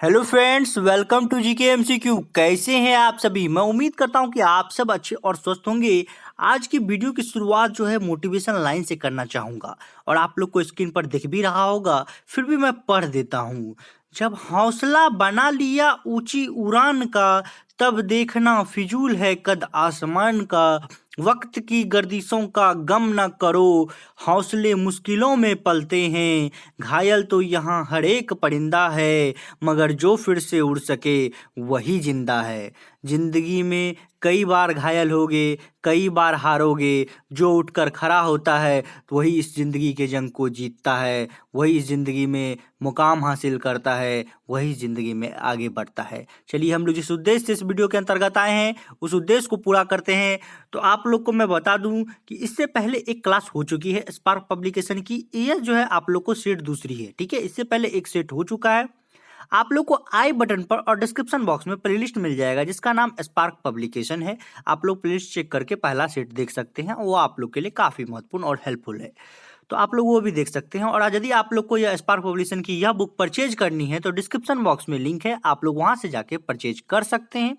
Hello friends, welcome to GK MCQ. कैसे हैं आप सभी? मैं उम्मीद करता हूं कि आप सब अच्छे और स्वस्थ होंगे। आज की वीडियो की शुरुआत जो है मोटिवेशन लाइन से करना चाहूंगा और आप लोग को स्क्रीन पर दिख भी रहा होगा, फिर भी मैं पढ़ देता हूं। जब हौसला बना लिया ऊंची उड़ान का, तब देखना फिजूल है कद आसमान का। वक्त की गर्दिशों का गम न करो, हौसले मुश्किलों में पलते हैं। घायल तो यहाँ हर एक परिंदा है, मगर जो फिर से उड़ सके वही जिंदा है। जिंदगी में कई बार घायल होगे, कई बार हारोगे, जो उठकर खड़ा होता है तो वही इस जिंदगी के जंग को जीतता है, वही इस जिंदगी में मुकाम हासिल करता है, वही जिंदगी में आगे बढ़ता है। चलिए, हम लोग जिस उद्देश्य से इस वीडियो के अंतर्गत आए हैं उस उद्देश्य को पूरा करते हैं। तो आप लोग को मैं बता दूं कि इससे पहले एक क्लास हो चुकी है स्पार्क पब्लिकेशन की। यह जो है आप लोग को सेट दूसरी है, ठीक है। इससे पहले एक सेट हो चुका है। आप लोग को आई बटन पर और डिस्क्रिप्शन बॉक्स में प्लेलिस्ट मिल जाएगा जिसका नाम स्पार्क पब्लिकेशन है। आप लोग प्लेलिस्ट चेक करके पहला सेट देख सकते हैं, वो आप लोग के लिए काफी महत्वपूर्ण और हेल्पफुल है, तो आप लोग वो भी देख सकते हैं। और यदि आप लोग को यह स्पार्क पब्लिकेशन की यह बुक परचेज करनी है तो डिस्क्रिप्शन बॉक्स में लिंक है, आप लोग वहां से जाके परचेज कर सकते हैं।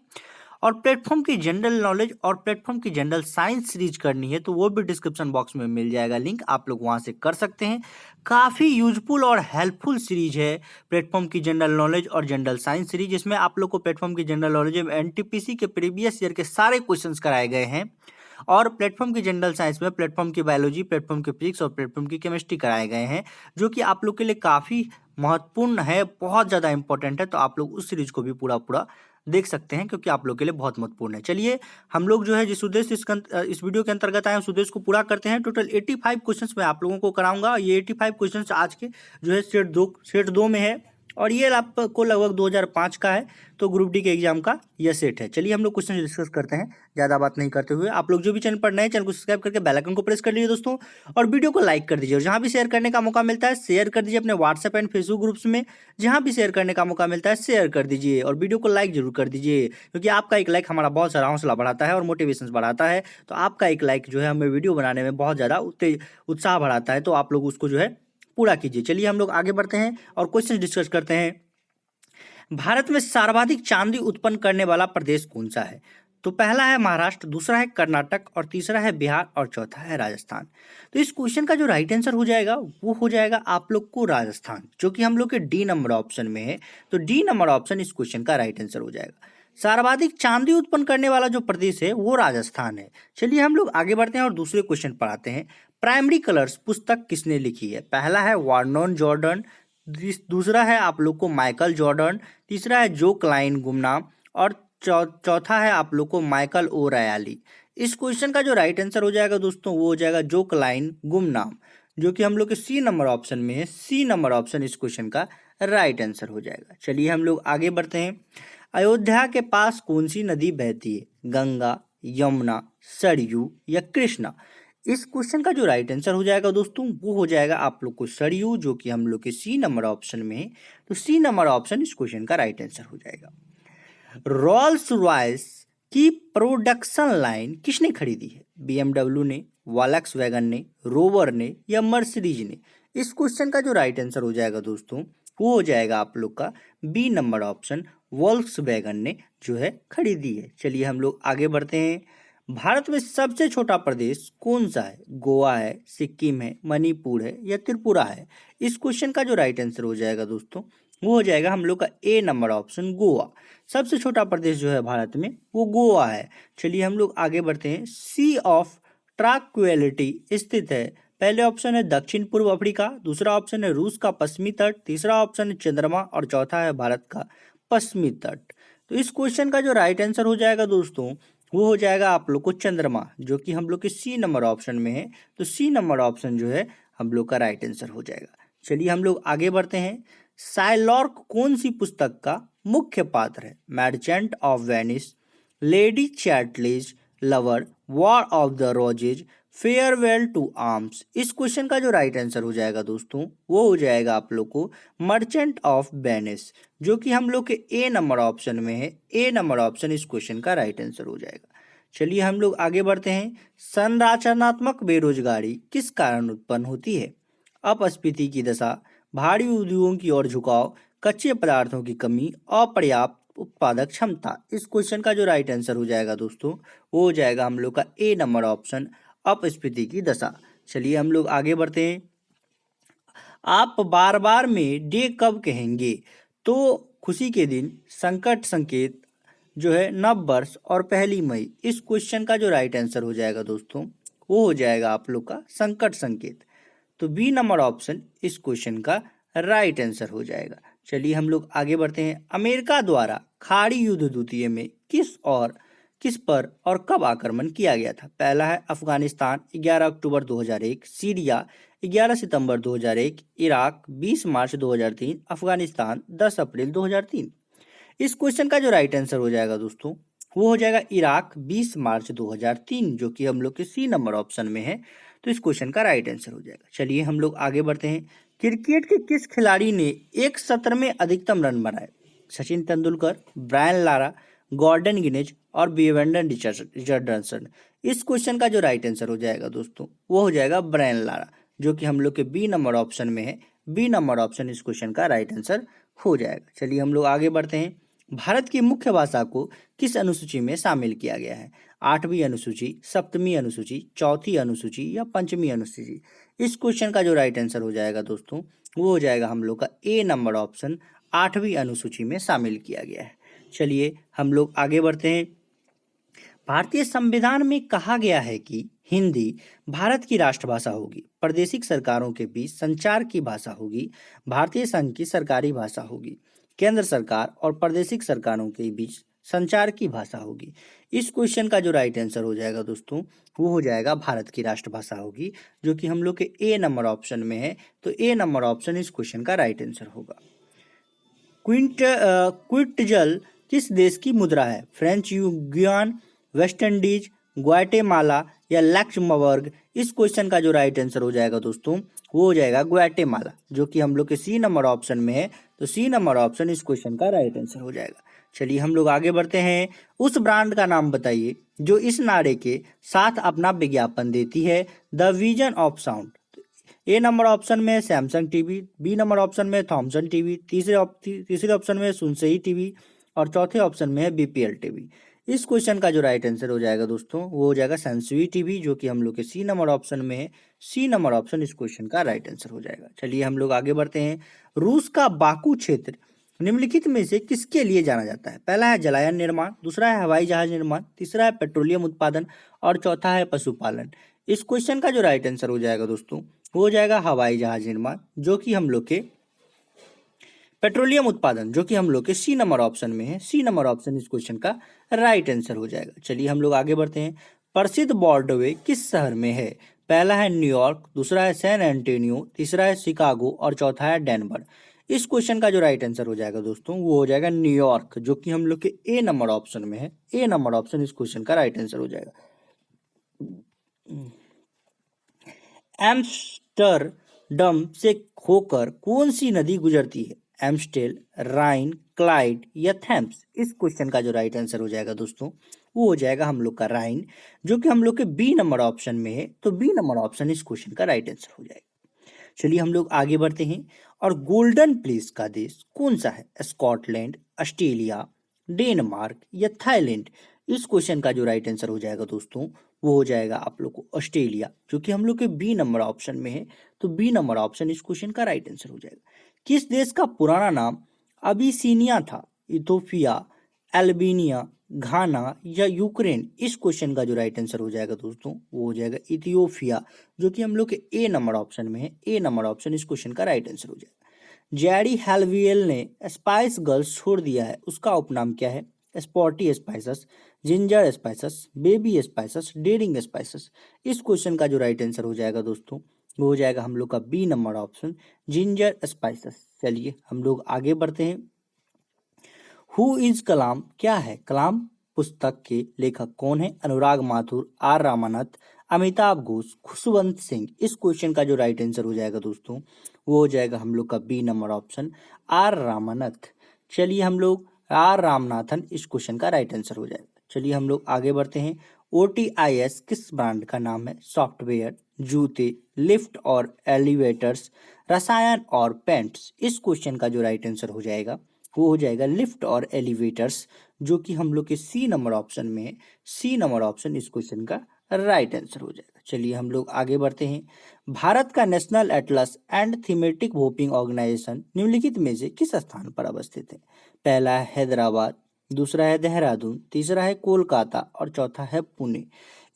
और प्लेटफॉर्म की जनरल नॉलेज और प्लेटफॉर्म की जनरल साइंस सीरीज करनी है तो वो भी डिस्क्रिप्शन बॉक्स में मिल जाएगा लिंक, आप लोग वहां से कर सकते हैं। काफ़ी यूजफुल और हेल्पफुल सीरीज है प्लेटफॉर्म की जनरल नॉलेज और जनरल साइंस सीरीज, जिसमें आप लोग को प्लेटफॉर्म की जनरल नॉलेज में एनटीपीसी के प्रीवियस ईयर के सारे क्वेश्चंस कराए गए हैं। और प्लेटफॉर्म की जनरल साइंस में प्लेटफॉर्म की बायोलॉजी, प्लेटफॉर्म की फिजिक्स और प्लेटफॉर्म की केमिस्ट्री कराए गए हैं, जो कि आप लोग के लिए काफ़ी महत्वपूर्ण है, बहुत ज़्यादा इंपॉर्टेंट है। तो आप लोग उस सीरीज को भी पूरा पूरा देख सकते हैं क्योंकि आप लोग के लिए बहुत महत्वपूर्ण है। चलिए, हम लोग जो है जिस उद्देश्य इस वीडियो के अंतर्गत आए उस उद्देश्य को पूरा करते हैं। टोटल 85 क्वेश्चंस मैं आप लोगों को कराऊंगा। ये 85 क्वेश्चंस आज के जो है सेट 2 में है और ये आपको लगभग 2005 का है, तो ग्रुप डी के एग्जाम का यह सेट है। चलिए, हम लोग क्वेश्चन डिस्कस करते हैं ज़्यादा बात नहीं करते हुए। आप लोग जो भी चैनल पर नए, चैनल को सब्सक्राइब करके बेल आइकन को प्रेस कर लीजिए दोस्तों, और वीडियो को लाइक कर दीजिए। और जहाँ भी शेयर करने का मौका मिलता है शेयर कर दीजिए अपने व्हाट्सएप एंड फेसबुक ग्रुप्स में। जहाँ भी शेयर करने का मौका मिलता है शेयर कर दीजिए और वीडियो को लाइक जरूर कर दीजिए, क्योंकि आपका एक लाइक हमारा बहुत सारा हौसला बढ़ाता है और मोटिवेशन बढ़ाता है। तो आपका एक लाइक जो है हमें वीडियो बनाने में बहुत ज़्यादा उत्साह बढ़ाता है, तो आप लोग उसको जो है पूरा कीजिए। चलिए, हम लोग आगे बढ़ते हैं और क्वेश्चन डिस्कस करते हैं। भारत में सर्वाधिक चांदी उत्पन्न करने वाला प्रदेश कौन सा है? तो पहला है महाराष्ट्र, दूसरा है कर्नाटक और तीसरा है बिहार और चौथा है राजस्थान। तो इस क्वेश्चन का जो राइट आंसर हो जाएगा वो हो जाएगा आप लोग को राजस्थान, जो कि हम लोग के डी नंबर ऑप्शन में है। तो डी नंबर ऑप्शन इस क्वेश्चन का राइट आंसर हो जाएगा। सर्वाधिक चांदी उत्पन्न करने वाला जो प्रदेश है वो राजस्थान है। चलिए, हम लोग आगे बढ़ते हैं और दूसरे क्वेश्चन पर आते हैं। प्राइमरी कलर्स पुस्तक किसने लिखी है? पहला है वर्नोन जॉर्डन, दूसरा है आप लोग को माइकल जॉर्डन, तीसरा है जो क्लाइन गुमनाम और चौथा है आप लोग को माइकल ओ रयाली। इस क्वेश्चन का जो राइट आंसर हो जाएगा दोस्तों वो हो जाएगा जो क्लाइन गुमनाम, जो कि हम लोग के सी नंबर ऑप्शन में है। सी नंबर ऑप्शन इस क्वेश्चन का राइट आंसर हो जाएगा। चलिए, हम लोग आगे बढ़ते हैं। अयोध्या के पास कौन सी नदी बहती है? गंगा, यमुना, सरयू या कृष्णा? इस क्वेश्चन का जो राइट आंसर हो जाएगा दोस्तों वो हो जाएगा आप लोग को सरयू, जो कि हम लोग के सी नंबर ऑप्शन में है। तो सी नंबर ऑप्शन इस क्वेश्चन का राइट आंसर हो जाएगा। रोल्स रॉयस की प्रोडक्शन लाइन किसने खरीदी है? बीएमडब्ल्यू ने, वॉल्क्स वैगन ने, रोवर ने या मर्सिडीज ने? इस क्वेश्चन का जो राइट आंसर हो जाएगा दोस्तों वो हो जाएगा आप लोग का बी नंबर ऑप्शन, वॉल्क्स वैगन ने जो है खरीदी है। चलिए, हम लोग आगे बढ़ते हैं। भारत में सबसे छोटा प्रदेश कौन सा है? गोवा है, सिक्किम है, मणिपुर है या त्रिपुरा है? इस क्वेश्चन का जो राइट आंसर हो जाएगा दोस्तों वो हो जाएगा हम लोग का ए नंबर ऑप्शन, गोवा। सबसे छोटा प्रदेश जो है भारत में वो गोवा है। चलिए, हम लोग आगे बढ़ते हैं। सी ऑफ ट्रैंक्विलिटी स्थित है? पहले ऑप्शन है दक्षिण पूर्व अफ्रीका, दूसरा ऑप्शन है रूस का पश्चिमी तट, तीसरा ऑप्शन है चंद्रमा और चौथा है भारत का पश्चिमी तट। तो इस क्वेश्चन का जो राइट आंसर हो जाएगा दोस्तों वो हो जाएगा आप लोग को चंद्रमा, जो कि हम लोग के सी नंबर ऑप्शन में है। तो सी नंबर ऑप्शन जो है हम लोग का राइट आंसर हो जाएगा। चलिए, हम लोग आगे बढ़ते हैं। साइलॉर्क कौन सी पुस्तक का मुख्य पात्र है? Merchant of Venice, Lady Chatterley's Lover, War of the Roses, Farewell to Arms? इस क्वेश्चन का जो राइट आंसर हो जाएगा दोस्तों वो हो जाएगा आप लोग को मर्चेंट ऑफ वेनिस, जो कि हम लोग के ए नंबर ऑप्शन में है। ए नंबर ऑप्शन इस क्वेश्चन का राइट आंसर हो जाएगा। चलिए, हम लोग आगे बढ़ते हैं। संरचनात्मक बेरोजगारी किस कारण उत्पन्न होती है? अपस्फीति की दशा, भारी उद्योगों की ओर झुकाव, कच्चे पदार्थों की कमी, अपर्याप्त उत्पादक क्षमता। इस क्वेश्चन का जो राइट आंसर हो जाएगा दोस्तों वो हो जाएगा हम लोग का ए नंबर ऑप्शन, अपस्फीति की दशा। चलिए हम लोग आगे बढ़ते हैं। आप बार बार में डे कब कहेंगे? तो खुशी के दिन, संकट संकेत जो है, नव वर्ष और पहली मई। इस क्वेश्चन का जो राइट आंसर हो जाएगा दोस्तों वो हो जाएगा आप लोग का संकट संकेत। तो बी नंबर ऑप्शन इस क्वेश्चन का राइट आंसर हो जाएगा। चलिए हम लोग आगे बढ़ते हैं। अमेरिका द्वारा खाड़ी युद्ध द्वितीय में किस पर और कब आक्रमण किया गया था? पहला है अफगानिस्तान 11 अक्टूबर 2001, सीरिया 11 सितंबर 2001, इराक 20 मार्च 2003, अफगानिस्तान 10 अप्रैल 2003। इस क्वेश्चन का जो राइट आंसर हो जाएगा दोस्तों वो हो जाएगा इराक 20 मार्च 2003, जो कि हम लोग के सी नंबर ऑप्शन में है। तो इस क्वेश्चन का राइट आंसर हो जाएगा। चलिए हम लोग आगे बढ़ते हैं। क्रिकेट के किस खिलाड़ी ने एक सत्र में अधिकतम रन बनाए? Sachin Tendulkar, Brian Lara, Gordon Greenidge और बेवेंडन रिचर्डसन। इस क्वेश्चन का जो राइट आंसर हो जाएगा दोस्तों वो हो जाएगा ब्रायन लारा, जो कि हम लोग के बी नंबर ऑप्शन में है। बी नंबर ऑप्शन इस क्वेश्चन का राइट आंसर हो जाएगा। चलिए हम लोग आगे बढ़ते हैं। भारत की मुख्य भाषा को किस अनुसूची में शामिल किया गया है? 8वीं अनुसूची, 7वीं अनुसूची, 4थी अनुसूची या 5वीं अनुसूची? इस क्वेश्चन का जो राइट आंसर हो जाएगा दोस्तों वो हो जाएगा हम लोग का ए नंबर ऑप्शन, 8वीं अनुसूची में शामिल किया गया है। चलिए हम लोग आगे बढ़ते हैं। भारतीय संविधान में कहा गया है कि हिंदी भारत की राष्ट्रभाषा होगी, प्रादेशिक सरकारों के बीच संचार की भाषा होगी, भारतीय संघ की सरकारी भाषा होगी, केंद्र सरकार और प्रादेशिक सरकारों के बीच संचार की भाषा होगी। इस क्वेश्चन का जो राइट आंसर हो जाएगा दोस्तों वो हो जाएगा भारत की राष्ट्रभाषा होगी, जो कि हम लोग के ए नंबर ऑप्शन में है। तो ए नंबर ऑप्शन इस क्वेश्चन का राइट आंसर होगा। क्विंटजल किस देश की मुद्रा है? फ्रेंच गुयान, वेस्ट इंडीज, ग्वाटेमाला या लक्समबर्ग? इस क्वेश्चन का जो राइट आंसर हो जाएगा दोस्तों वो हो जाएगा ग्वाटेमाला, जो कि हम लोग के सी नंबर ऑप्शन में है। तो सी नंबर ऑप्शन इस क्वेश्चन का राइट आंसर हो जाएगा। चलिए हम लोग आगे बढ़ते हैं। उस ब्रांड का नाम बताइए जो इस नारे के साथ अपना विज्ञापन देती है, the vision of sound. A number option में Samsung TV, B number option में थॉमसन टीवी, तीसरे ऑप्शन में सुनसई टीवी और चौथे ऑप्शन में है बीपीएल टीवी। इस क्वेश्चन का जो राइट आंसर हो जाएगा दोस्तों वो हो जाएगा सनसुई टीवी, जो कि हम लोग के सी नंबर ऑप्शन में है। सी नंबर ऑप्शन इस क्वेश्चन का राइट आंसर हो जाएगा। चलिए हम लोग आगे बढ़ते हैं। रूस का बाकू क्षेत्र निम्नलिखित में से किसके लिए जाना जाता है? पहला है जलायन निर्माण, दूसरा है हवाई जहाज निर्माण, तीसरा है पेट्रोलियम उत्पादन और चौथा है पशुपालन। इस क्वेश्चन का जो राइट आंसर हो जाएगा दोस्तों वो हो जाएगा हवाई जहाज निर्माण, जो कि हम लोग के पेट्रोलियम उत्पादन, जो कि हम लोग के सी नंबर ऑप्शन में है। सी नंबर ऑप्शन इस क्वेश्चन का राइट आंसर हो जाएगा। चलिए हम लोग आगे बढ़ते हैं। प्रसिद्ध ब्रॉडवे किस शहर में है? पहला है न्यूयॉर्क, दूसरा है सैन एंटोनियो, तीसरा है शिकागो और चौथा है डेनवर। इस क्वेश्चन का जो राइट आंसर हो जाएगा दोस्तों वो हो जाएगा न्यूयॉर्क, जो कि हम लोग के ए नंबर ऑप्शन में है। ए नंबर ऑप्शन इस क्वेश्चन का राइट आंसर हो जाएगा। एम्स्टरडम से होकर कौन सी नदी गुजरती है? एम्स्टेल, राइन, क्लाइड या थेम्स? इस क्वेश्चन का जो राइट आंसर हो जाएगा दोस्तों वो हो जाएगा हम लोग का राइन, जो कि हम लोग के बी नंबर ऑप्शन में है। तो बी नंबर ऑप्शन इस क्वेश्चन का राइट आंसर हो जाएगा। चलिए हम लोग आगे बढ़ते हैं। और गोल्डन प्लेस का देश कौन सा है? स्कॉटलैंड, ऑस्ट्रेलिया, डेनमार्क या थाईलैंड? इस क्वेश्चन का जो राइट आंसर हो जाएगा दोस्तों वो हो जाएगा आप लोग को ऑस्ट्रेलिया, जो कि हम लोग के बी नंबर ऑप्शन में है। तो बी नंबर ऑप्शन इस क्वेश्चन का राइट आंसर हो जाएगा। किस देश का पुराना नाम अबिसिनिया था? इथोपिया, अल्बानिया, घाना या यूक्रेन? इस क्वेश्चन का जो राइट आंसर हो जाएगा दोस्तों वो हो जाएगा इथियोपिया, जो कि हम लोग के ए नंबर ऑप्शन में है। ए नंबर ऑप्शन इस क्वेश्चन का राइट आंसर हो जाएगा। जैरी हेलवियल ने स्पाइस गर्ल्स छोड़ दिया है, उसका उपनाम क्या है? Spotty spices, ginger spices, baby spices, daring spices? इस क्वेश्चन का जो राइट आंसर हो जाएगा दोस्तों वो हो जाएगा हम लोग का B number option, ginger spices. चलिए हम लोग आगे बढ़ते हैं। हु इज कलाम क्या है? कलाम पुस्तक के लेखक कौन है? अनुराग माथुर, आर रामानाथ, अमिताभ घोष, खुशवंत सिंह? इस क्वेश्चन का जो राइट आंसर हो जाएगा दोस्तों वो हो जाएगा हम लोग का B number option, R Ramanath. चलिए हम लोग आर रामनाथन इस क्वेश्चन का राइट आंसर हो जाएगा। चलिए हम लोग आगे बढ़ते हैं। OTIS किस ब्रांड का नाम है? सॉफ्टवेयर, जूते, लिफ्ट और एलिवेटर्स, रसायन और पेंट्स। इस क्वेश्चन का जो राइट आंसर हो जाएगा वो हो जाएगा लिफ्ट और एलिवेटर्स, जो कि हम लोग के सी नंबर ऑप्शन में है। सी नंबर ऑप्शन इस क्वेश्चन का राइट आंसर हो जाएगा। चलिए हम लोग आगे बढ़ते हैं। भारत का national atlas and thematic mapping organisation निम्नलिखित में से किस स्थान पर अवस्थित है? पहला है हैदराबाद, दूसरा है देहरादून, तीसरा है कोलकाता और चौथा है पुणे।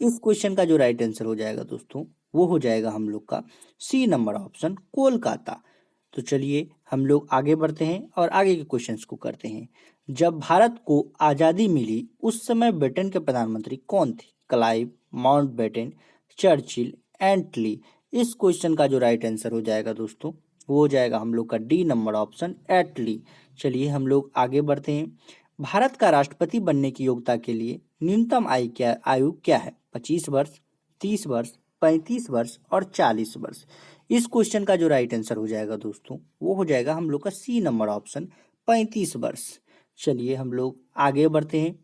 इस क्वेश्चन का जो राइट आंसर हो जाएगा दोस्तों वो हो जाएगा हम लोग का सी नंबर ऑप्शन कोलकाता। तो चलिए हम लोग आगे बढ़ते हैं और आगे के क्वेश्चंस को करते हैं। जब भारत को आज़ादी मिली उस समय ब्रिटेन के प्रधानमंत्री कौन थे? क्लाइव, माउंटबेटन, चर्चिल, एटली। इस क्वेश्चन का जो राइट आंसर हो जाएगा दोस्तों वो हो जाएगा हम लोग का डी नंबर ऑप्शन एटली। चलिए हम लोग आगे बढ़ते हैं। भारत का राष्ट्रपति बनने की योग्यता के लिए न्यूनतम आयु क्या है? 25 वर्ष, 30 वर्ष, 35 वर्ष और 40 वर्ष। इस क्वेश्चन का जो राइट आंसर हो जाएगा दोस्तों वो हो जाएगा हम लोग का सी नंबर ऑप्शन 35 वर्ष। चलिए हम लोग आगे बढ़ते हैं।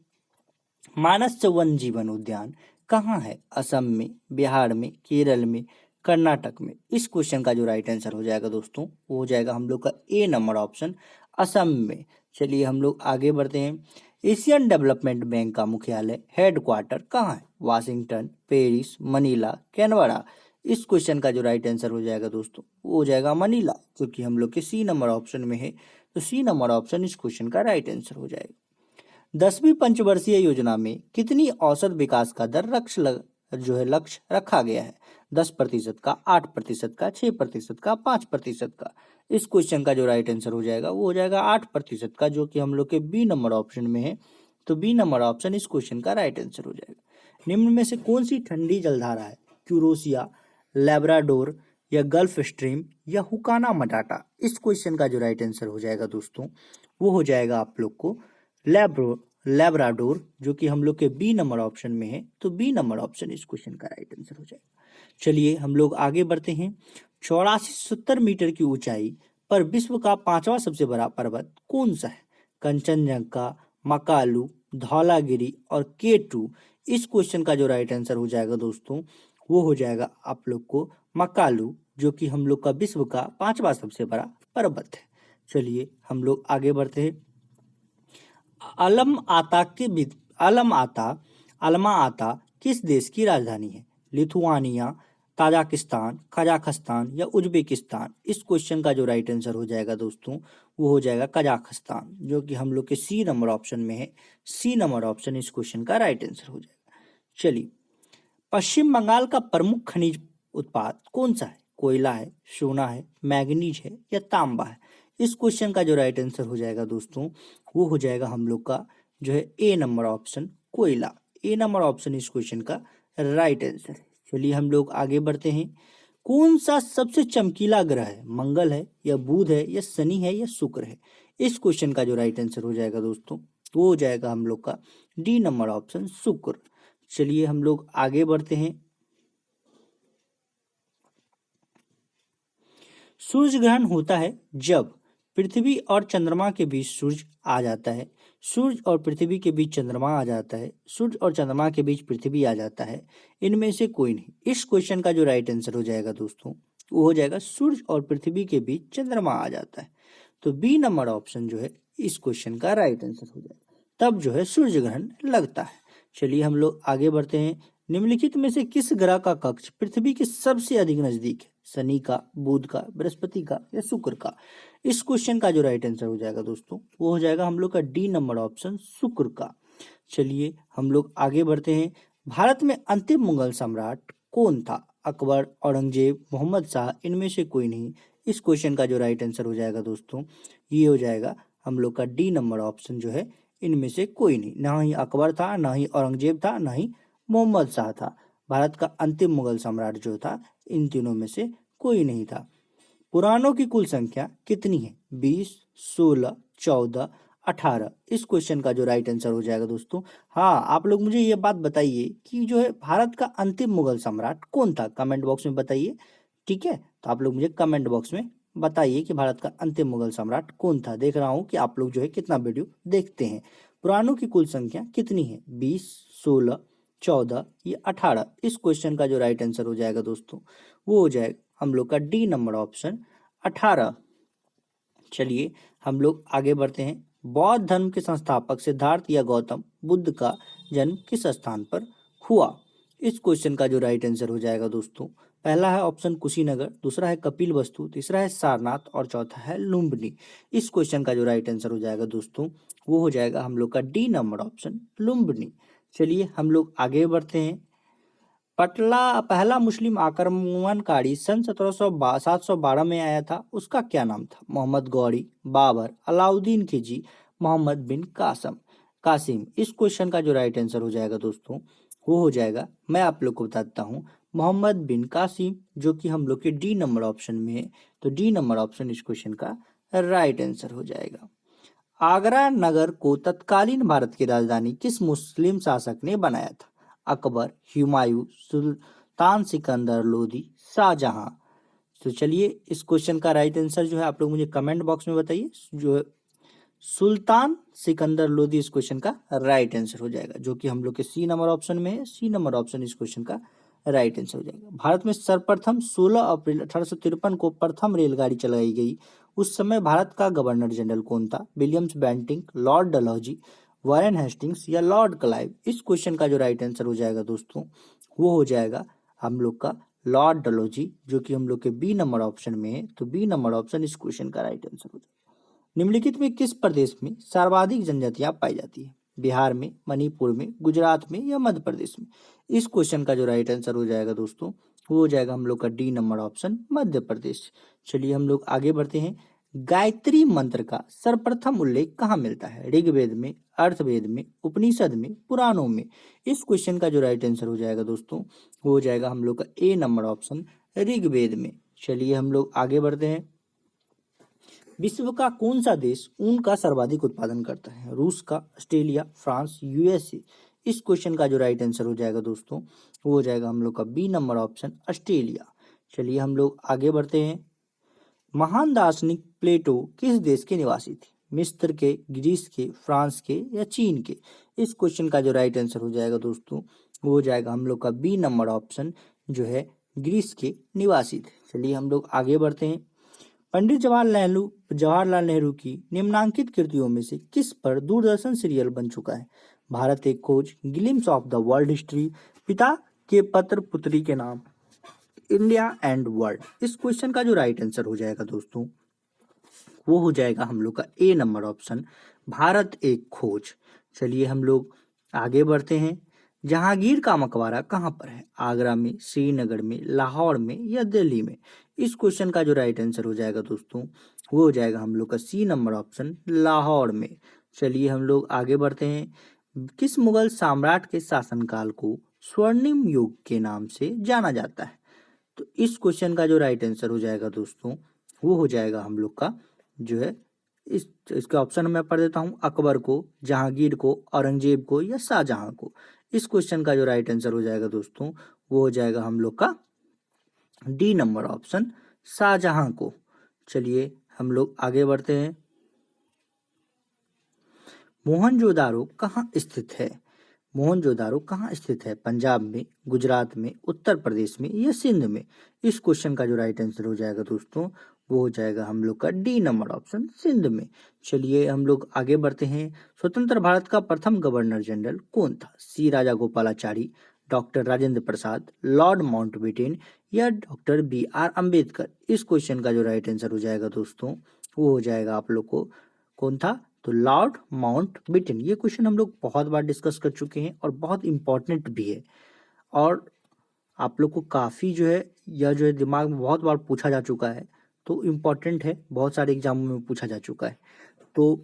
मानस वन जीवन उद्यान कहाँ है? असम में, बिहार में, केरल में, कर्नाटक में। इस क्वेश्चन का जो राइट आंसर हो जाएगा दोस्तों वो हो जाएगा हम लोग का ए नंबर ऑप्शन असम में। चलिए हम लोग आगे बढ़ते हैं। एशियन डेवलपमेंट बैंक का मुख्यालय हेडक्वार्टर कहाँ है? Washington, Paris, Manila, Canberra. इस क्वेश्चन का जो राइट आंसर हो जाएगा दोस्तों वो हो जाएगा मनीला, जो कि हम लोग के सी नंबर ऑप्शन में है। तो सी नंबर ऑप्शन इस क्वेश्चन का राइट आंसर हो जाएगा। 10वीं पंचवर्षीय योजना में कितनी औसत विकास का दर लक्ष्य रखा गया है? 10% का, 8% का, 6% का, 5% का। इस क्वेश्चन का जो राइट आंसर हो जाएगा वो हो जाएगा 8% का, जो कि हम लोग के बी नंबर ऑप्शन में है। तो बी नंबर ऑप्शन इस क्वेश्चन का राइट आंसर हो जाएगा। निम्न में से कौन सी ठंडी जलधारा है? क्यूरोसिया, लेब्राडोर या गल्फ स्ट्रीम या हुकाना मटाटा। इस क्वेश्चन का जो राइट आंसर हो जाएगा दोस्तों वो हो जाएगा आप लोग को लेब्राडोर, जो कि हम लोग के बी नंबर ऑप्शन में है। तो बी नंबर ऑप्शन इस क्वेश्चन का राइट आंसर हो जाएगा। चलिए हम लोग आगे बढ़ते हैं। 8470 मीटर की ऊंचाई पर विश्व का 5वां सबसे बड़ा पर्वत कौन सा है? कंचनजंगा, मकालू, धौलागिरी और K2। इस क्वेश्चन का जो राइट आंसर हो जाएगा दोस्तों वो हो जाएगा आप लोग को मकालू, जो कि हम लोग का विश्व का 5वां सबसे बड़ा पर्वत है। चलिए हम लोग आगे बढ़ते हैं। अलम आता किस देश की राजधानी है? लिथुआनिया, ताजिकिस्तान, कजाकिस्तान या उज्बेकिस्तान। इस क्वेश्चन का जो राइट आंसर हो जाएगा दोस्तों वो हो जाएगा कजाकिस्तान, जो कि हम लोग के सी नंबर ऑप्शन में है। सी नंबर ऑप्शन इस क्वेश्चन का राइट आंसर हो जाएगा। चलिए, पश्चिम बंगाल का प्रमुख खनिज उत्पाद कौन सा है? कोयला है, सोना है, मैग्नीज है या तांबा है। इस क्वेश्चन का जो राइट आंसर हो जाएगा दोस्तों वो हो जाएगा हम लोग का जो है ए नंबर ऑप्शन कोयला। ए नंबर ऑप्शन इस क्वेश्चन का राइट आंसर है। चलिए हम लोग आगे बढ़ते हैं। कौन सा सबसे चमकीला ग्रह है? मंगल है या बुध है या शनि है या शुक्र है? इस क्वेश्चन का जो राइट आंसर हो जाएगा दोस्तों वो हो जाएगा हम लोग का डी नंबर ऑप्शन शुक्र। चलिए हम लोग आगे बढ़ते हैं। सूर्य ग्रहण होता है जब पृथ्वी और चंद्रमा के बीच सूर्य आ जाता है, सूर्य और पृथ्वी के बीच चंद्रमा आ जाता है, सूर्य और चंद्रमा के बीच पृथ्वी आ जाता है। इनमें से कोई नहीं। इस क्वेश्चन का जो राइट आंसर हो जाएगा दोस्तों वो हो जाएगा सूर्य और पृथ्वी के बीच चंद्रमा आ जाता है। तो बी नंबर ऑप्शन जो है इस क्वेश्चन का राइट आंसर हो जाएगा, तब जो है सूर्य ग्रहण लगता है। चलिए हम लोग आगे बढ़ते हैं। निम्नलिखित में से किस ग्रह का कक्ष पृथ्वी के सबसे अधिक नजदीक है? शनि का, बुध का, बृहस्पति का या शुक्र का? इस क्वेश्चन का जो राइट आंसर हो जाएगा दोस्तों वो हो जाएगा हम लोग का डी नंबर ऑप्शन शुक्र का। चलिए हम लोग आगे बढ़ते हैं। भारत में अंतिम मुगल सम्राट कौन था? अकबर, औरंगजेब, मोहम्मद शाह, इनमें से कोई नहीं। इस क्वेश्चन का जो राइट आंसर हो जाएगा दोस्तों ये हो जाएगा हम लोग का डी नंबर ऑप्शन जो है इनमें से कोई नहीं। ना ही अकबर था, ना ही औरंगजेब था, ना ही मोहम्मद शाह था। भारत का अंतिम मुगल सम्राट जो था इन तीनों में से कोई नहीं था। पुराणों की कुल संख्या कितनी है? 20, 16, 14, 18। इस क्वेश्चन का जो राइट आंसर हो जाएगा दोस्तों, हाँ आप लोग मुझे ये बात बताइए कि जो है भारत का अंतिम मुगल सम्राट कौन था? कमेंट बॉक्स में बताइए। ठीक है, तो आप लोग मुझे कमेंट बॉक्स में बताइए कि भारत का अंतिम मुगल सम्राट कौन था। देख रहा हूँ कि आप लोग जो है कितना वीडियो देखते हैं। पुराणों की कुल संख्या कितनी है? 20, 16, 14 या 18? इस क्वेश्चन का जो राइट आंसर हो जाएगा दोस्तों वो हो जाएगा हम लोग का डी नंबर ऑप्शन 18। चलिए हम लोग आगे बढ़ते हैं। बौद्ध धर्म के संस्थापक सिद्धार्थ या गौतम बुद्ध का जन्म किस स्थान पर हुआ? इस क्वेश्चन का जो राइट आंसर हो जाएगा दोस्तों, पहला है ऑप्शन कुशीनगर, दूसरा है कपिल वस्तु, तीसरा है सारनाथ और चौथा है लुम्बिनी। इस क्वेश्चन का जो राइट आंसर हो जाएगा दोस्तों वो हो जाएगा हम लोग का डी नंबर ऑप्शन लुम्बिनी। चलिए हम लोग आगे बढ़ते हैं। पहला मुस्लिम आक्रमणकारी सन 712 में आया था, उसका क्या नाम था? मोहम्मद गौरी, बाबर, अलाउद्दीन खिलजी, मोहम्मद बिन कासिम। इस क्वेश्चन का जो राइट आंसर हो जाएगा दोस्तों वो हो जाएगा, मैं आप लोग को बताता हूँ, मोहम्मद बिन कासिम, जो कि हम लोग के डी नंबर ऑप्शन में है। तो डी नंबर ऑप्शन इस क्वेश्चन का राइट आंसर हो जाएगा। आगरा नगर को तत्कालीन भारत की राजधानी किस मुस्लिम शासक ने बनाया था? अकबर, हुमायूं, सुल्तान सिकंदर लोदी, शाहजहां। तो चलिए इस क्वेश्चन का राइट आंसर जो है आप लोग मुझे कमेंट बॉक्स में बताइए। जो है सुल्तान सिकंदर लोदी इस क्वेश्चन का राइट आंसर हो जाएगा, जो कि हम लोग के सी नंबर ऑप्शन में है। सी नंबर ऑप्शन इस क्वेश्चन का राइट आंसर हो जाएगा। भारत में सर्वप्रथम 16 अप्रैल 1853 को प्रथम रेलगाड़ी चलाई गई। उस समय भारत का गवर्नर जनरल कौन था? Williams Bentinck, Lord Dalhousie, Warren Hastings या लॉर्ड क्लाइव? इस क्वेश्चन का जो राइट आंसर हो जाएगा दोस्तों वो हो जाएगा हम लोग का लॉर्ड डलहौजी, जो कि हम लोग के बी नंबर ऑप्शन में है। तो बी नंबर ऑप्शन इस क्वेश्चन का राइट आंसर हो जाएगा। निम्नलिखित में किस प्रदेश में सर्वाधिक जनजातियां पाई जाती है? बिहार में, मणिपुर में, गुजरात में या मध्य प्रदेश में? इस क्वेश्चन का जो राइट आंसर हो जाएगा दोस्तों वो हो जाएगा हम लोग का D number option Madhya Pradesh. चलिए हम लोग आगे बढ़ते हैं। गायत्री मंत्र का सर्वप्रथम उल्लेख कहाँ मिलता है? ऋग्वेद में, अर्थवेद में, उपनिषद में, पुराणों में? इस क्वेश्चन का जो राइट आंसर हो जाएगा दोस्तों वो हो जाएगा हम लोग का ए नंबर ऑप्शन ऋग्वेद में। चलिए हम लोग आगे बढ़ते हैं। विश्व का कौन सा देश ऊन का सर्वाधिक उत्पादन करता है? रूस का, ऑस्ट्रेलिया, फ्रांस, यूएसए? इस क्वेश्चन का जो राइट आंसर हो जाएगा दोस्तों वो हो जाएगा हम लोग का बी नंबर ऑप्शन ऑस्ट्रेलिया। चलिए हम लोग आगे बढ़ते हैं। महान दार्शनिक प्लेटो किस देश के निवासी थे? मिस्र के, ग्रीस के, फ्रांस के या चीन के? इस क्वेश्चन का जो राइट आंसर हो जाएगा दोस्तों वो हो जाएगा हम लोग का बी नंबर ऑप्शन जो है ग्रीस के निवासी थे। चलिए हम लोग आगे बढ़ते हैं। पंडित जवाहरलाल नेहरू की निम्नांकित कृतियों में से किस पर दूरदर्शन सीरियल बन चुका है? भारत एक खोज, glimpse of the world history, पिता के पत्र पुत्री के नाम, इंडिया एंड वर्ल्ड? इस क्वेश्चन का जो राइट आंसर हो जाएगा दोस्तों वो हो जाएगा हम लोग का ए नंबर ऑप्शन भारत एक खोज। चलिए हम लोग आगे बढ़ते हैं। जहांगीर का मकबरा कहाँ पर है? आगरा में, श्रीनगर में, लाहौर में या दिल्ली में? इस क्वेश्चन का जो राइट आंसर हो जाएगा दोस्तों वो हो जाएगा हम लोग का सी नंबर ऑप्शन लाहौर में। चलिए हम लोग आगे बढ़ते हैं। किस मुगल सम्राट के शासनकाल को स्वर्णिम युग के नाम से जाना जाता है? तो इस क्वेश्चन का जो राइट आंसर हो जाएगा दोस्तों वो हो जाएगा हम लोग का जो है इसके ऑप्शन मैं पढ़ देता हूँ। अकबर को, जहांगीर को, औरंगजेब को या शाहजहां को? इस क्वेश्चन का जो राइट आंसर हो जाएगा दोस्तों वो हो जाएगा हम लोग का डी नंबर ऑप्शन शाहजहां को। चलिए हम लोग आगे बढ़ते हैं। मोहनजोदारो कहाँ स्थित है? मोहनजोदारो कहाँ स्थित है? पंजाब में, गुजरात में, उत्तर प्रदेश में या सिंध में? इस क्वेश्चन का जो राइट आंसर हो जाएगा दोस्तों वो हो जाएगा हम लोग का डी नंबर ऑप्शन सिंध में। चलिए हम लोग आगे बढ़ते हैं। स्वतंत्र भारत का प्रथम गवर्नर जनरल कौन था? सी राजा Gopalachari, doctor Rajendra Prasad, Lord Mountbatten या डॉक्टर बी आर अम्बेडकर? इस क्वेश्चन का जो राइट आंसर हो जाएगा दोस्तों वो हो जाएगा आप लोग को कौन था? तो लॉर्ड माउंटबेटन। ये क्वेश्चन हम लोग बहुत बार डिस्कस कर चुके हैं और बहुत इंपॉर्टेंट भी है और आप लोग को काफ़ी जो है यह जो है दिमाग में बहुत बार पूछा जा चुका है, तो इम्पॉर्टेंट है, बहुत सारे एग्जामों में पूछा जा चुका है। तो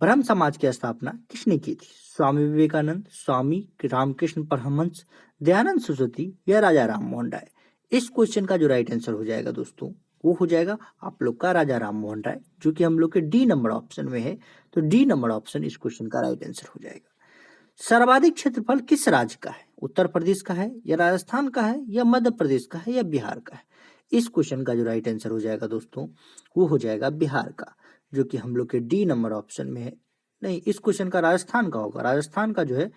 ब्रह्म समाज की स्थापना किसने की थी? स्वामी विवेकानंद, स्वामी रामकृष्ण परमहंस, दयानंद सरस्वती या राजा राम मोहन राय? इस क्वेश्चन का जो राइट आंसर हो जाएगा दोस्तों वो हो जाएगा आप लोग का राजा राम मोहन राय, जो कि हम लोग के डी नंबर ऑप्शन में है। तो डी नंबर ऑप्शन इस क्वेश्चन का राइट आंसर हो जाएगा। सर्वाधिक क्षेत्रफल किस राज्य का है? उत्तर प्रदेश का है या राजस्थान का है या मध्य प्रदेश का है या बिहार का है? इस क्वेश्चन का जो राइट आंसर हो जाएगा दोस्तों वो हो जाएगा बिहार का, जो कि हम लोग के डी नंबर ऑप्शन में है। नहीं, इस क्वेश्चन का राजस्थान का होगा। राजस्थान का जो है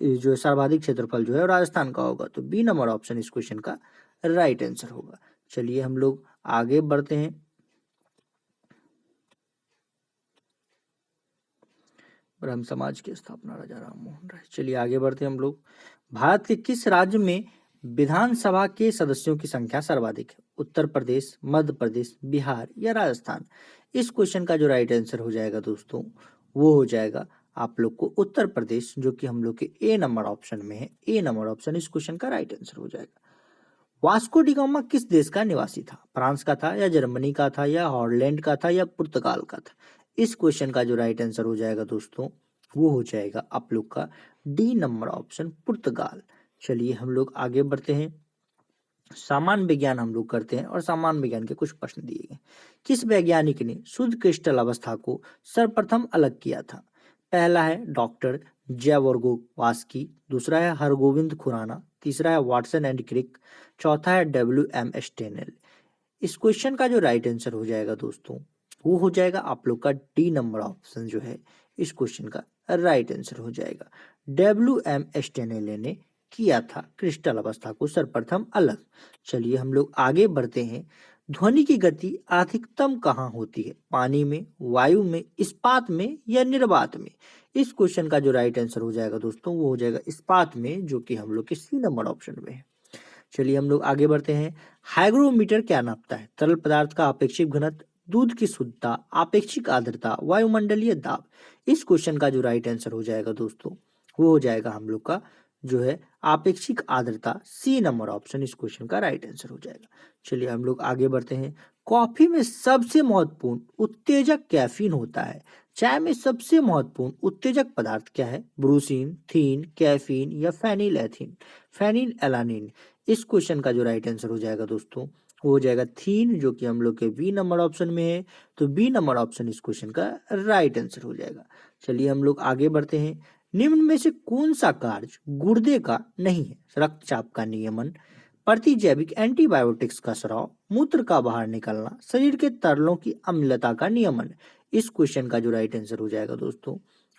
ये जो सर्वाधिक क्षेत्रफल जो है राजस्थान का होगा, तो बी नंबर ऑप्शन इस क्वेश्चन का राइट आंसर होगा। चलिए हम लोग आगे बढ़ते हैं। ब्रह्म समाज की स्थापना राजा राम मोहन राय। चलिए आगे बढ़ते हैं हम लोग। भारत के किस राज्य में विधानसभा के सदस्यों की संख्या सर्वाधिक है? उत्तर प्रदेश, मध्य प्रदेश, बिहार या राजस्थान? इस क्वेश्चन का जो राइट आंसर हो जाएगा दोस्तों, वो हो जाएगा आप लोग को उत्तर प्रदेश, जो कि हम लोग के ए नंबर ऑप्शन में है। ए नंबर ऑप्शन इस क्वेश्चन का राइट आंसर हो जाएगा। वास्को डी गामा किस देश का निवासी था? फ्रांस का था या जर्मनी का था या हॉलैंड का था या पुर्तगाल का था? इस क्वेश्चन का जो राइट आंसर हो जाएगा दोस्तों, वो हो जाएगा आप लोग का डी नंबर ऑप्शन पुर्तगाल। चलिए हम लोग आगे बढ़ते हैं। सामान्य विज्ञान हम लोग करते हैं और सामान्य विज्ञान के कुछ प्रश्न दिए गए। किस वैज्ञानिक ने शुद्ध क्रिस्टल अवस्था को सर्वप्रथम अलग किया था? पहला है डॉक्टर जयवर्गोवास्की, दूसरा है हरगोविंद खुराना, तीसरा है वाटसन एंड क्रिक, चौथा है WM स्टेनेल। इस क्वेश्चन का जो राइट आंसर हो जाएगा दोस्तों, वो हो जाएगा आप लोग का डी नंबर ऑप्शन जो है इस क्वेश्चन का राइट आंसर हो जाएगा। WM स्टेनेल ने किया था क्रिस्टल अवस्था को सर्वप्रथम अलग। चलिए हम लोग आगे बढ़ते हैं। ध्वनि की गति अधिकतम कहाँ होती है? पानी में, वायु में, इस्पात में या निर्वात में? इस क्वेश्चन का जो राइट आंसर हो जाएगा दोस्तों, वो हो जाएगा इस्पात में, जो कि हम लोग के सी नंबर ऑप्शन में है। चलिए हम लोग आगे बढ़ते हैं। हाइग्रोमीटर क्या नापता है? तरल पदार्थ का अपेक्षित घनत्व, दूध की शुद्धता, आपेक्षिक आर्द्रता, वायुमंडलीय दाब। इस क्वेश्चन का जो राइट आंसर हो जाएगा दोस्तों, वो हो जाएगा हम लोग का जो है आपेक्षिक आर्द्रता। सी नंबर ऑप्शन इस क्वेश्चन का राइट आंसर हो जाएगा। चलिए हम लोग आगे बढ़ते हैं। कॉफी में सबसे महत्वपूर्ण उत्तेजक कैफीन होता है। चाय में सबसे महत्वपूर्ण उत्तेजक पदार्थ क्या है? ब्रूसीन, थीन, कैफीन या फेनिलएथीन, फेनिलएलानिन। इस क्वेश्चन का जो राइट आंसर हो जाएगा दोस्तों, वो हो जाएगा थीन, जो कि हम लोग के बी नंबर ऑप्शन में है। तो बी नंबर ऑप्शन इस क्वेश्चन का राइट आंसर हो जाएगा। चलिए हम लोग आगे बढ़ते हैं। निम्न में से कौन सा कार्य गुर्दे का नहीं है? रक्तचाप का नियमन, प्रतिजैविक एंटीबायोटिक्स का स्राव, मूत्र का बाहर निकलना, शरीर के तरलों की अम्लता का नियमन। इस क्वेश्चन का जो राइट आंसर हो जाएगा दोस्तों,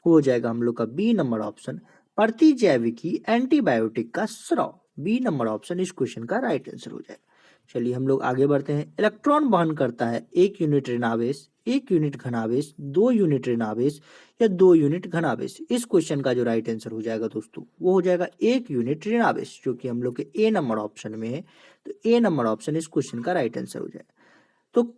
वो हो जाएगा हम लोग का बी नंबर ऑप्शन, प्रतिजैविकी एंटीबायोटिक का स्राव। बी नंबर ऑप्शन इस क्वेश्चन का राइट आंसर हो जाएगा। चलिए हम लोग आगे बढ़ते हैं। इलेक्ट्रॉन वहन करता है 1 यूनिट ऋणावेश, 1 यूनिट घनावेश, 2 यूनिट ऋणावेश या 2 यूनिट घनावेश? इस क्वेश्चन का जो राइट आंसर हो जाएगा दोस्तों, वो हो जाएगा 1 यूनिट ऋणावेश, जो कि हम लोग के ए नंबर ऑप्शन में है। तो ए नंबर ऑप्शन इस क्वेश्चन का राइट आंसर हो जाएगा। तो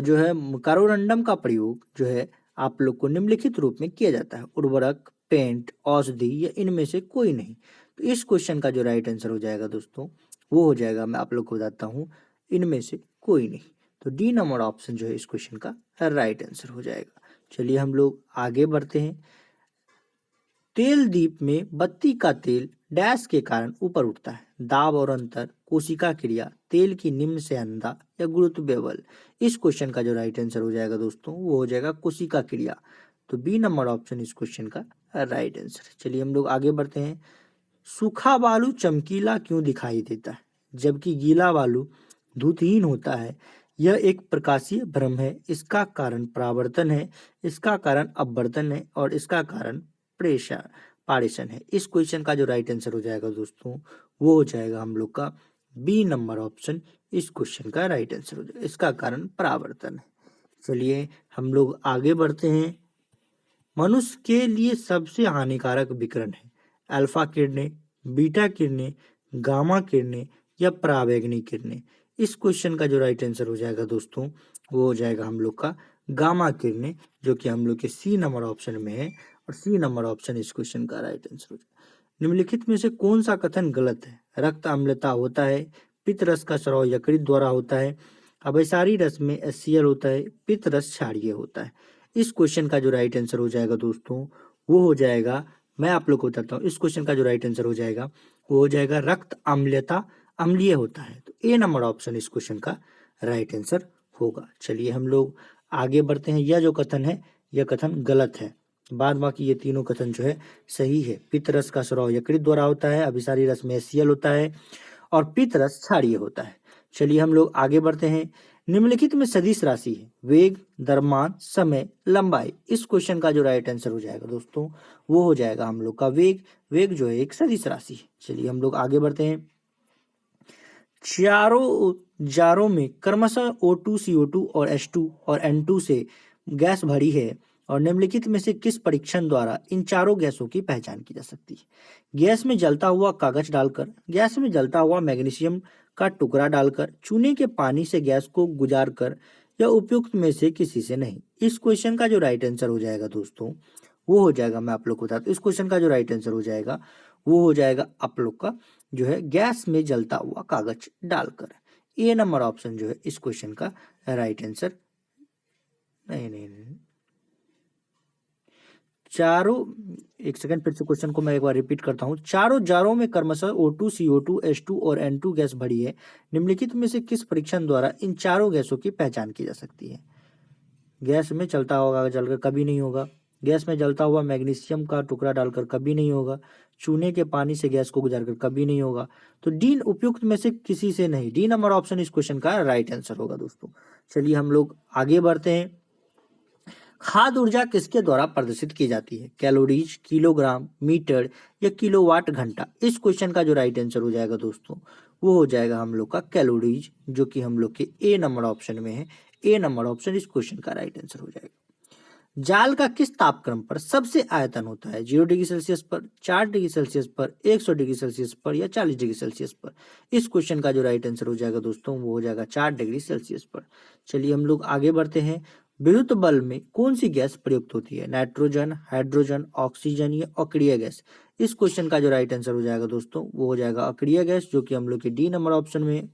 जो है कारोरंडम का प्रयोग जो है आप लोग को निम्नलिखित रूप में किया जाता है। उर्वरक, पेंट, औषधि या इनमें से कोई नहीं? तो इस क्वेश्चन का जो राइट आंसर हो जाएगा दोस्तों, वो हो जाएगा, मैं आप लोग को बताता हूँ, इनमें से कोई नहीं। तो डी नंबर ऑप्शन जो है इस क्वेश्चन का राइट आंसर हो जाएगा। चलिए हम लोग आगे बढ़ते हैं। तेल दीप में बत्ती का तेल डैश के कारण ऊपर उठता है? दाब और अंतर, कोशिका क्रिया, तेल की निम्न सेहनता या गुरुत्वीय बल? इस क्वेश्चन का जो राइट आंसर हो जाएगा दोस्तों, वो हो जाएगा कोशिका क्रिया। तो बी नंबर ऑप्शन इस क्वेश्चन का राइट आंसर। चलिए हम लोग आगे बढ़ते हैं। सूखा बालू चमकीला क्यों दिखाई देता है, जबकि गीला बालू धूतहीन होता है? यह एक प्रकाशीय भ्रम है। इसका कारण परावर्तन है, इसका कारण अपवर्तन है और इसका कारण प्रेशर पारेषण है। इस क्वेश्चन का जो राइट आंसर हो जाएगा दोस्तों, वो हो जाएगा हम लोग का बी नंबर ऑप्शन इस क्वेश्चन का राइट आंसर हो जाएगा। इसका कारण परावर्तन है। चलिए हम लोग आगे बढ़ते हैं। मनुष्य के लिए सबसे हानिकारक विकिरण है? अल्फा किरणें, बीटा किरणें, गामा किरणें या पराबैंगनी किरणें? इस क्वेश्चन का जो राइट आंसर हो जाएगा दोस्तों, वो हो जाएगा हम लोग का गामा किरणें, जो कि हम लोग के सी नंबर ऑप्शन में है। और सी नंबर ऑप्शन इस क्वेश्चन का राइट आंसर हो जाएगा। निम्नलिखित में से कौन सा कथन गलत है? रक्त अम्लता होता है, पित्त रस का स्राव यकृत द्वारा होता है, अभिसारी रस में HCl होता है, पित्त रस क्षारीय होता है? इस क्वेश्चन का जो राइट आंसर हो जाएगा दोस्तों, वो हो जाएगा, मैं आप लोग को बताता हूँ, इस क्वेश्चन का जो राइट आंसर हो जाएगा, वो हो जाएगा रक्त अम्लता अम्लीय होता है। तो ए नंबर ऑप्शन इस क्वेश्चन का राइट आंसर होगा। चलिए हम लोग आगे बढ़ते हैं। यह जो कथन है, यह कथन गलत है। बाद बाकी ये तीनों कथन जो है सही है। पित्त रस का स्राव यकृत द्वारा होता है, अभिसारी रस में HCl होता है और पित्त रस क्षारीय होता है। चलिए हम लोग आगे बढ़ते हैं। निम्नलिखित में सदिश राशि है? वेग, द्रव्यमान, समय, लंबाई। इस क्वेश्चन का जो राइट आंसर हो जाएगा दोस्तों वो हो जाएगा हम लोग का वेग। वेग जो है एक सदिश राशि है। चलिए हम लोग आगे बढ़ते हैं। चारों जारों में क्रमशः O2, CO2 और H2 और N2 से गैस भरी है और निम्नलिखित में से किस परीक्षण द्वारा इन चारों गैसों की पहचान की जा सकती है? गैस में जलता हुआ कागज डालकर, गैस में जलता हुआ मैग्नीशियम का टुकड़ा डालकर, चूने के पानी से गैस को गुजार कर, या उपयुक्त में से किसी से नहीं। इस क्वेश्चन का जो राइट आंसर हो जाएगा दोस्तों वो हो जाएगा, मैं आप लोग को बताता हूँ, इस क्वेश्चन का जो राइट आंसर हो जाएगा वो हो जाएगा आप लोग का जो है गैस में जलता हुआ कागज डालकर। ए नंबर ऑप्शन जो है इस क्वेश्चन का राइट आंसर। नहीं, चारों, एक सेकंड फिर से क्वेश्चन को मैं एक बार रिपीट करता हूं। चारों जारों में क्रमशः O2, CO2, H2 और N2 गैस भरी है। निम्नलिखित में से किस परीक्षण द्वारा इन चारों गैसों की पहचान की जा सकती है? गैस में चलता हुआ कागज डालकर कभी नहीं होगा, गैस में जलता हुआ मैग्नीशियम का टुकड़ा डालकर कभी नहीं होगा, चूने के पानी से गैस को गुजार कर कभी नहीं होगा। तो डी उपयुक्त में से किसी से नहीं, डी नंबर ऑप्शन इस क्वेश्चन का राइट आंसर होगा दोस्तों। चलिए हम लोग आगे बढ़ते हैं। खाद्य ऊर्जा किसके द्वारा प्रदर्शित की जाती है? कैलोरीज, किलोग्राम, मीटर या किलोवाट घंटा। इस क्वेश्चन का जो राइट आंसर हो जाएगा दोस्तों वो हो जाएगा हम लोग का कैलोरीज, जो कि हम लोग के ए नंबर ऑप्शन में है। ए नंबर ऑप्शन इस क्वेश्चन का राइट आंसर हो जाएगा। जाल का किस तापक्रम पर सबसे आयतन होता है? 0 डिग्री सेल्सियस पर, 4 डिग्री सेल्सियस पर, 100 डिग्री सेल्सियस पर या 40 डिग्री सेल्सियस पर। इस क्वेश्चन का जो राइट आंसर हो जाएगा दोस्तों वो हो जाएगा 4 डिग्री सेल्सियस पर। चलिए हम लोग आगे बढ़ते हैं। विद्युत बल्ब में कौन सी गैस प्रयुक्त होती है? नाइट्रोजन, हाइड्रोजन, ऑक्सीजन या अक्रिय गैस। इस क्वेश्चन का जो राइट आंसर हो जाएगा दोस्तों वो हो जाएगा अक्रिय गैस, जो कि हम लोग के डी नंबर ऑप्शन में है।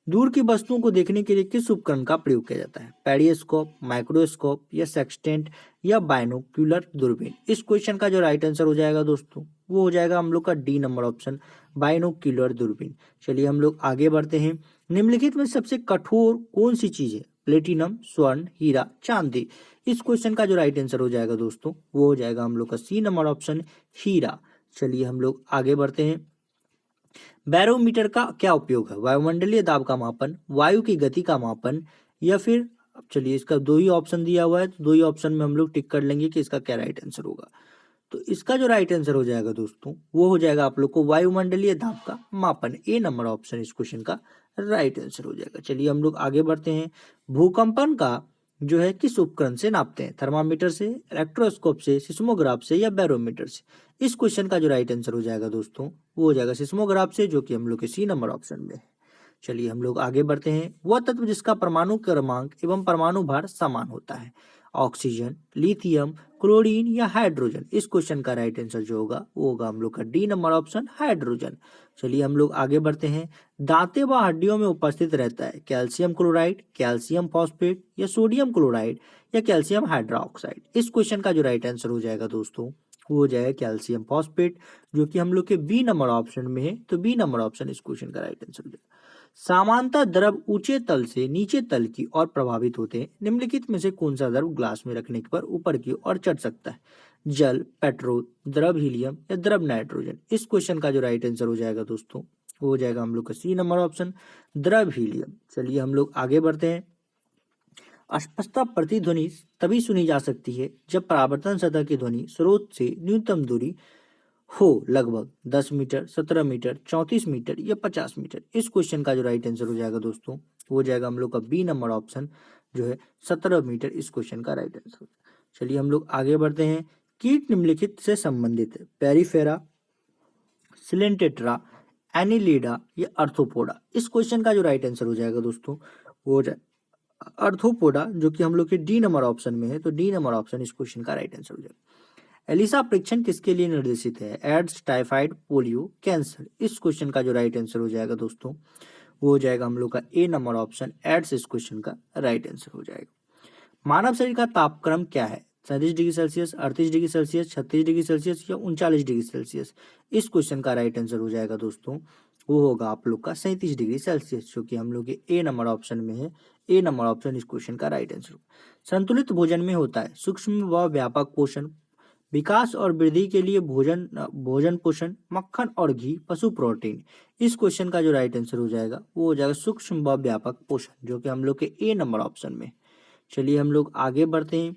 दूर की वस्तुओं को देखने के लिए किस उपकरण का प्रयोग किया जाता है? पेरिस्कोप, माइक्रोस्कोप या सेक्सटेंट या बाइनोक्यूलर दूरबीन। इस क्वेश्चन का जो राइट आंसर हो जाएगा दोस्तों वो हो जाएगा हम लोग का डी नंबर ऑप्शन, बाइनोक्यूलर दूरबीन। चलिए हम लोग आगे बढ़ते हैं। निम्नलिखित में सबसे कठोर कौन सी चीज है? प्लेटिनम, स्वर्ण, हीरा, चांदी। इस क्वेश्चन का जो राइट आंसर हो जाएगा दोस्तों वो हो जाएगा हम लोग का सी नंबर ऑप्शन, हीरा। चलिए हम लोग आगे बढ़ते हैं। बैरोमीटर का क्या उपयोग है? वायुमंडलीय दाब का मापन, वायु की गति का मापन, या फिर, अब चलिए इसका दो ही ऑप्शन दिया हुआ है तो दो ही ऑप्शन में हम लोग टिक कर लेंगे कि इसका क्या राइट आंसर होगा। तो इसका जो राइट आंसर हो जाएगा दोस्तों वो हो जाएगा आप लोग को वायुमंडलीय दाब का मापन। ए नंबर ऑप्शन इस क्वेश्चन का राइट आंसर हो जाएगा। चलिए हम लोग आगे बढ़ते हैं। भूकंपन का जो है किस उपकरण से नापते हैं? थर्मामीटर से, इलेक्ट्रोस्कोप से, सिस्मोग्राफ से या बैरोमीटर से। इस क्वेश्चन का जो राइट आंसर हो जाएगा दोस्तों वो हो जाएगा सिस्मोग्राफ से, जो कि हम लोग के सी नंबर ऑप्शन में है। चलिए हम लोग आगे बढ़ते हैं। वह तत्व जिसका परमाणु क्रमांक एवं परमाणु भार समान होता है? ऑक्सीजन, लिथियम, क्लोरीन या हाइड्रोजन। इस क्वेश्चन का राइट आंसर जो होगा वो होगा हम लोग का डी नंबर ऑप्शन, हाइड्रोजन। चलिए हम लोग आगे बढ़ते हैं। दांतें व हड्डियों में उपस्थित रहता है? कैल्शियम क्लोराइड, कैल्शियम फॉस्फेट या सोडियम क्लोराइड या कैल्शियम हाइड्रोक्साइड। इस क्वेश्चन का जो राइट आंसर हो जाएगा दोस्तों वो हो जाएगा कैल्शियम फॉस्फेट, जो कि हम लोग के बी नंबर ऑप्शन में है। तो बी नंबर ऑप्शन इस क्वेश्चन का राइट आंसर हो जाएगा। सामान्यतः द्रव ऊंचे तल से नीचे तल की ओर प्रभावित होते हैं। निम्नलिखित में से कौन सा द्रव ग्लास में रखने पर ऊपर की ओर चढ़ सकता है? जल, पेट्रोल, द्रव हीलियम या द्रव नाइट्रोजन। इस क्वेश्चन का जो राइट आंसर हो जाएगा दोस्तों वो हो जाएगा हम लोग का सी नंबर ऑप्शन, द्रव हीलियम। चलिए हम लोग आगे बढ़ते हैं। अस्पष्टता प्रतिध्वनि तभी सुनी जा सकती है जब परावर्तन सतह की ध्वनि स्रोत से न्यूनतम दूरी हो, लगभग 10 मीटर, 17 मीटर, 34 मीटर या 50 मीटर। इस क्वेश्चन का जो राइट आंसर हो जाएगा दोस्तों वो हो जाएगा हम लोग का बी नंबर ऑप्शन जो है 17 मीटर। इस क्वेश्चन का राइट आंसर। चलिए हम लोग आगे बढ़ते हैं। कीट निम्नलिखित से संबंधित है? पेरिफेरा, सिलेंटेट्रा, एनिलीडा या अर्थोपोडा। इस क्वेश्चन का जो राइट आंसर हो जाएगा दोस्तों वो हो जाए अर्थोपोडा, जो कि हम लोग के डी नंबर ऑप्शन में है। तो डी नंबर ऑप्शन इस क्वेश्चन का राइट आंसर हो जाएगा। एलिसा परीक्षण किसके लिए निर्देशित है? AIDS, typhoid, polio, cancer. इस क्वेश्चन का जो राइट आंसर हो जाएगा दोस्तों वो हो जाएगा हम लोग का ए नंबर ऑप्शन, एड्स। इस क्वेश्चन का राइट आंसर हो जाएगा। मानव शरीर का तापक्रम क्या है? 37 degree Celsius, 38 degree Celsius, 36 degree Celsius या 39 डिग्री सेल्सियस। इस क्वेश्चन का राइट आंसर हो जाएगा दोस्तों वो होगा आप लोग का 37 डिग्री सेल्सियस, जो कि हम लोग के ए नंबर ऑप्शन में है। ए नंबर ऑप्शन इस क्वेश्चन का राइट आंसर। संतुलित भोजन में होता है सूक्ष्म व व्यापक पोषण, विकास और वृद्धि के लिए भोजन पोषण, मक्खन और घी, पशु प्रोटीन। इस क्वेश्चन का जो राइट आंसर हो जाएगा वो हो जाएगा सूक्ष्म व व्यापक पोषण, जो कि हम लोग के ए नंबर ऑप्शन में। चलिए हम लोग आगे बढ़ते हैं।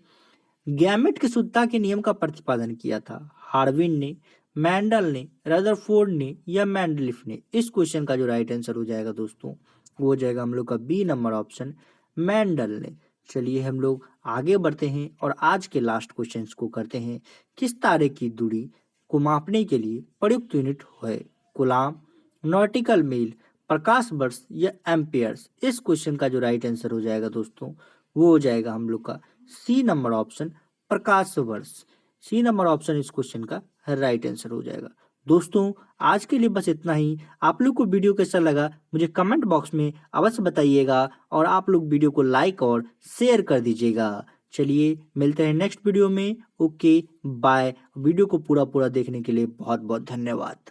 गैमेट की शुद्धता के नियम का प्रतिपादन किया था हार्विन ने, मैंडल ने, रदरफोर्ड ने या मैंडलिफ ने। इस क्वेश्चन का जो राइट आंसर हो जाएगा दोस्तों वो हो जाएगा हम लोग का बी नंबर ऑप्शन, मैंडल ने। चलिए हम लोग आगे बढ़ते हैं और आज के लास्ट क्वेश्चंस को करते हैं। किस तारे की दूरी को मापने के लिए प्रयुक्त यूनिट है कूलाम, नॉटिकल मील, प्रकाश वर्ष या एम्पियर्स। इस क्वेश्चन का जो राइट आंसर हो जाएगा दोस्तों वो हो जाएगा हम लोग का सी नंबर ऑप्शन, प्रकाश वर्ष। सी नंबर ऑप्शन इस क्वेश्चन का राइट आंसर हो जाएगा। दोस्तों आज के लिए बस इतना ही। आप लोग को वीडियो कैसा लगा मुझे कमेंट बॉक्स में अवश्य बताइएगा और आप लोग वीडियो को लाइक और शेयर कर दीजिएगा। चलिए मिलते हैं नेक्स्ट वीडियो में। Okay bye. वीडियो को पूरा देखने के लिए बहुत बहुत धन्यवाद।